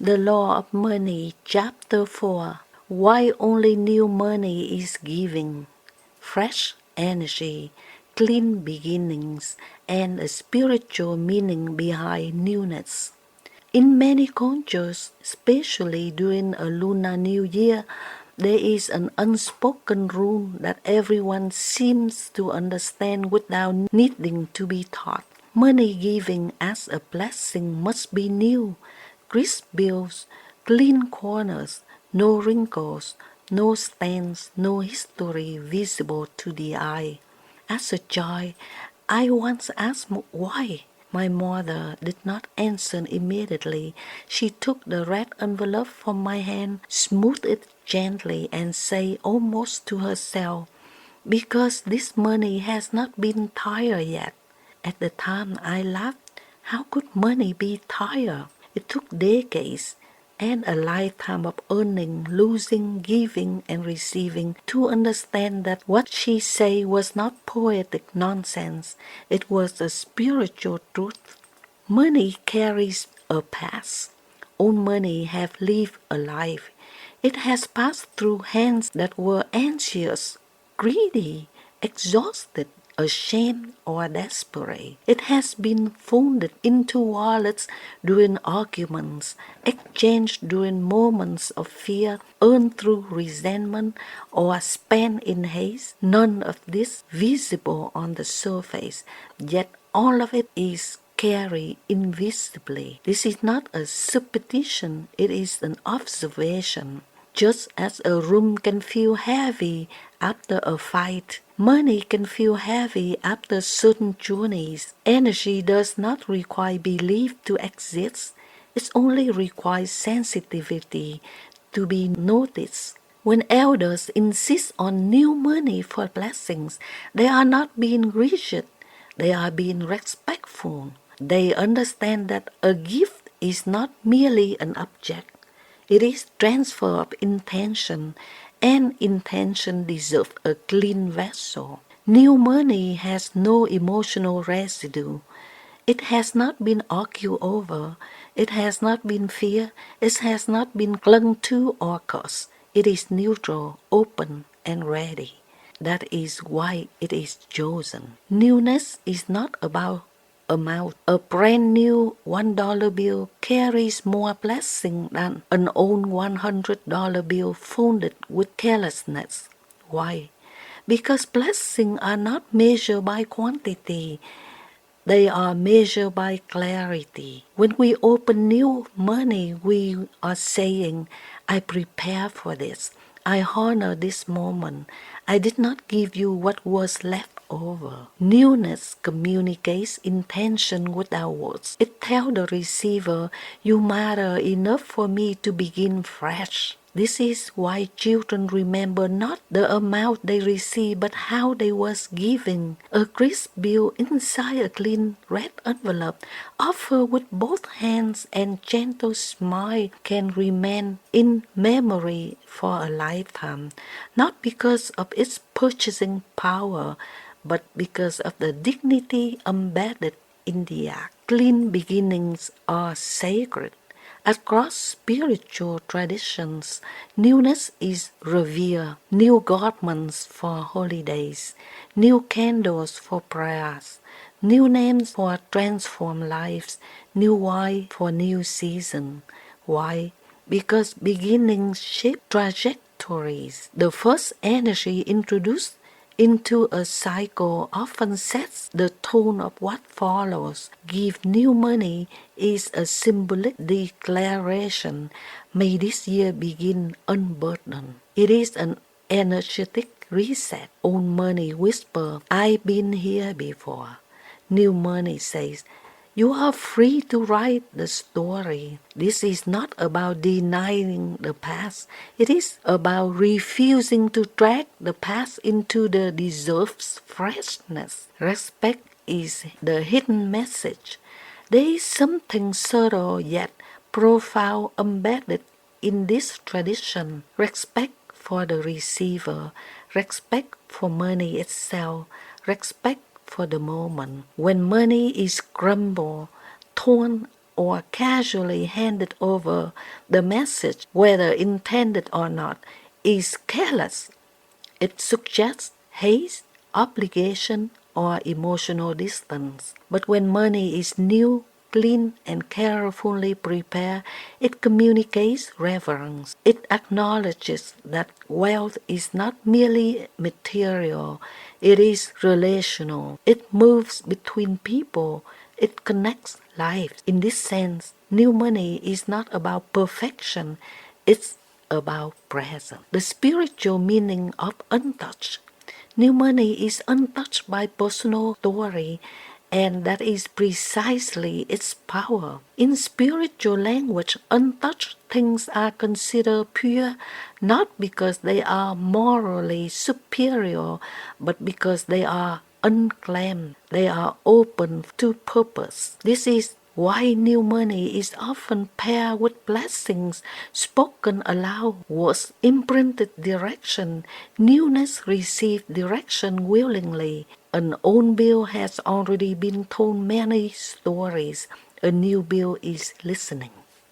The Law of Money, Chapter 4. Why only new money is giving. Fresh energy, clean beginnings, and a spiritual meaning behind newness. In many cultures, especially during a Lunar New Year, there is an unspoken rule that everyone seems to understand without needing to be taught. Money giving as a blessing must be new, crisp bills, clean corners, no wrinkles, no stains, no history visible to the eye. As a child, I once asked why. My mother did not answer immediately. She took the red envelope from my hand, smoothed it gently, and said almost to herself, "Because this money has not been tired yet." At the time I laughed. How could money be tired? It took decades and a lifetime of earning, losing, giving, and receiving to understand that what she said was not poetic nonsense. It was a spiritual truth. Money carries a past. Old money has lived a life. It has passed through hands that were anxious, greedy, exhausted, ashamed, or desperate. It has been folded into wallets during arguments, exchanged during moments of fear, earned through resentment, or spent in haste. None of this visible on the surface, yet all of it is carried invisibly. This is not a supposition, it is an observation. Just as a room can feel heavy after a fight, money can feel heavy after certain journeys. Energy does not require belief to exist, it only requires sensitivity to be noticed. When elders insist on new money for blessings, they are not being rigid, they are being respectful. They understand that a gift is not merely an object. It is transfer of intention, and intention deserves a clean vessel. New money has no emotional residue. It has not been argued over. It has not been feared. It has not been clung to or cursed. It is neutral, open, and ready. That is why it is chosen. Newness is not about amount. A brand new $1 bill carries more blessing than an old $100 bill folded with carelessness. Why? Because blessings are not measured by quantity. They are measured by clarity. When we open new money, we are saying, I prepare for this. I honor this moment. I did not give you what was left over. Newness communicates intention without words. It tells the receiver, you matter enough for me to begin fresh. This is why children remember not the amount they receive but how they was given. A crisp bill inside a clean red envelope, offered with both hands and gentle smile, can remain in memory for a lifetime, not because of its purchasing power, but because of the dignity embedded in the act. Clean beginnings are sacred. Across spiritual traditions, newness is revered. New garments for holidays, new candles for prayers, new names for transformed lives, new wine for new season. Why? Because beginnings shape trajectories. The first energy introduced into a cycle often sets the tone of what follows. Give new money is a symbolic declaration. May this year begin unburdened. It is an energetic reset. Old money whisper, I've been here before. New money says, you are free to write the story. This is not about denying the past. It is about refusing to drag the past into the deserved freshness. Respect is the hidden message. There is something subtle yet profound embedded in this tradition. Respect for the receiver, respect for money itself, respect for the moment. When money is crumbled, torn or casually handed over, the message, whether intended or not, is careless. It suggests haste, obligation, or emotional distance. But when money is new, clean, and carefully prepared, it communicates reverence. It acknowledges that wealth is not merely material, it is relational. It moves between people. It connects lives. In this sense, new money is not about perfection, it's about presence. The spiritual meaning of untouched. New money is untouched by personal story, and that is precisely its power. In spiritual language, untouched things are considered pure not because they are morally superior, but because they are unclaimed. They are open to purpose. This is why new money is often paired with blessings spoken aloud, words imprinted direction, newness received direction willingly. An old bill has already been told many stories. A new bill is listening.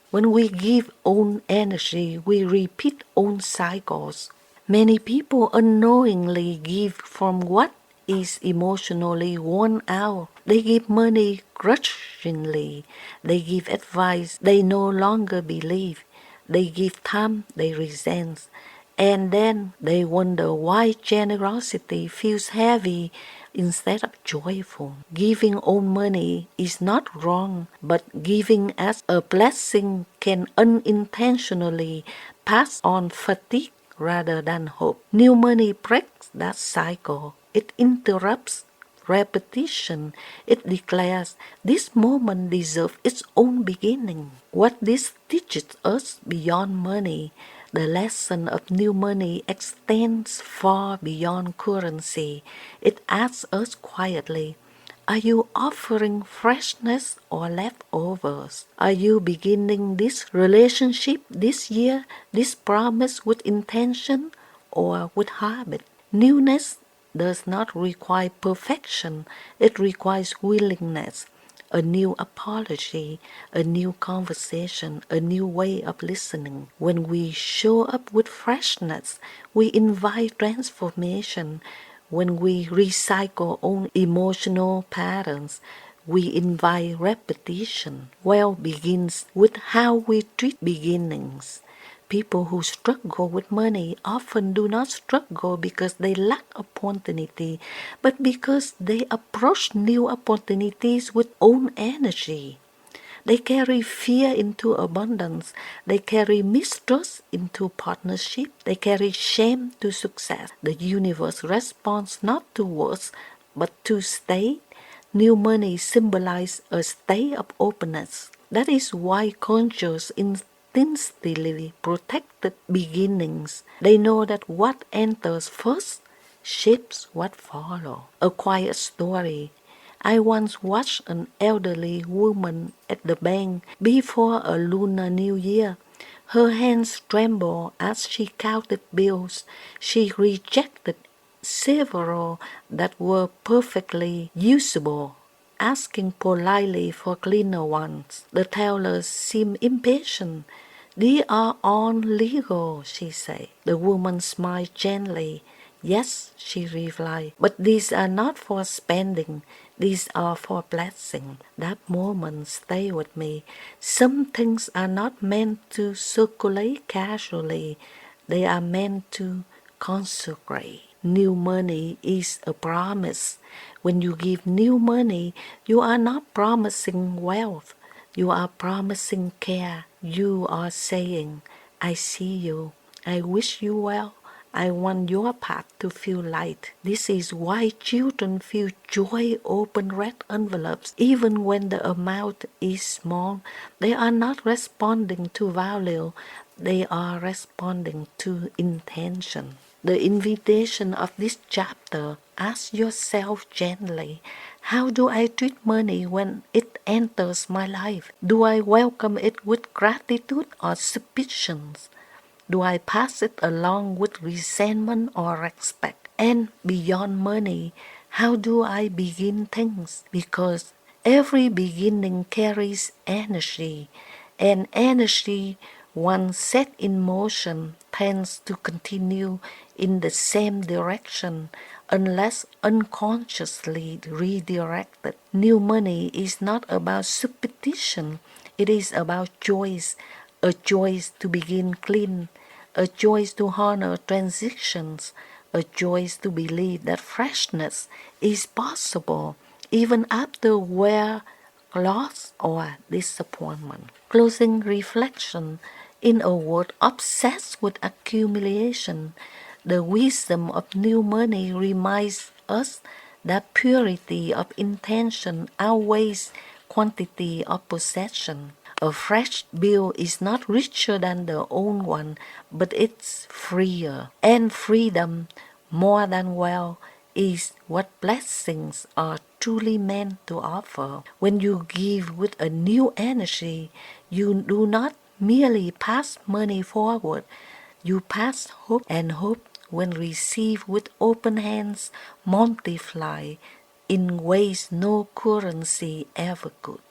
When we give own energy, we repeat own cycles. Many people unknowingly give from what is emotionally worn out. They give money grudgingly. They give advice they no longer believe. They give time they resent. And then they wonder why generosity feels heavy instead of joyful. Giving own money is not wrong, but giving as a blessing can unintentionally pass on fatigue rather than hope. New money breaks that cycle. It interrupts repetition. It declares this moment deserves its own beginning. What this teaches us beyond money, the lesson of new money extends far beyond currency. It asks us quietly, are you offering freshness or leftovers? Are you beginning this relationship this year, this promise with intention or with habit? Newness does not require perfection, it requires willingness. A new apology, a new conversation, a new way of listening. When we show up with freshness, we invite transformation. When we recycle own emotional patterns, we invite repetition. Well begins with how we treat beginnings. People who struggle with money often do not struggle because they lack opportunity, but because they approach new opportunities with own energy. They carry fear into abundance. They carry mistrust into partnership. They carry shame to success. The universe responds not to words, but to state. New money symbolizes a state of openness. That is why conscious instinctively protected beginnings. They know that what enters first shapes what follows. A quiet story. I once watched an elderly woman at the bank before a Lunar New Year. Her hands trembled as she counted bills. She rejected several that were perfectly usable, asking politely for cleaner ones. The teller seemed impatient. "These are all legal," she said. The woman smiled gently. "Yes," she replied, "but these are not for spending. These are for blessing." That moment stayed with me. Some things are not meant to circulate casually. They are meant to consecrate. New money is a promise. When you give new money, you are not promising wealth. You are promising care. You are saying, I see you. I wish you well. I want your path to feel light. This is why children feel joy open red envelopes. Even when the amount is small, they are not responding to value. They are responding to intention. The invitation of this chapter: ask yourself gently, how do I treat money when it enters my life? Do I welcome it with gratitude or suspicion? Do I pass it along with resentment or respect? And beyond money, how do I begin things? Because Every beginning carries energy, and energy, once set in motion, tends to continue in the same direction unless unconsciously redirected. New money is not about superstition, it is about choice, a choice to begin clean, a choice to honor transitions, a choice to believe that freshness is possible even after wear, loss, or disappointment. Closing reflection. In a world obsessed with accumulation, the wisdom of new money reminds us that purity of intention outweighs quantity of possession. A fresh bill is not richer than the old one, but it's freer. And freedom, more than wealth, is what blessings are truly meant to offer. When you give with a new energy, you do not merely pass money forward, you pass hope, and hope, when received with open hands, multiply in ways no currency ever could.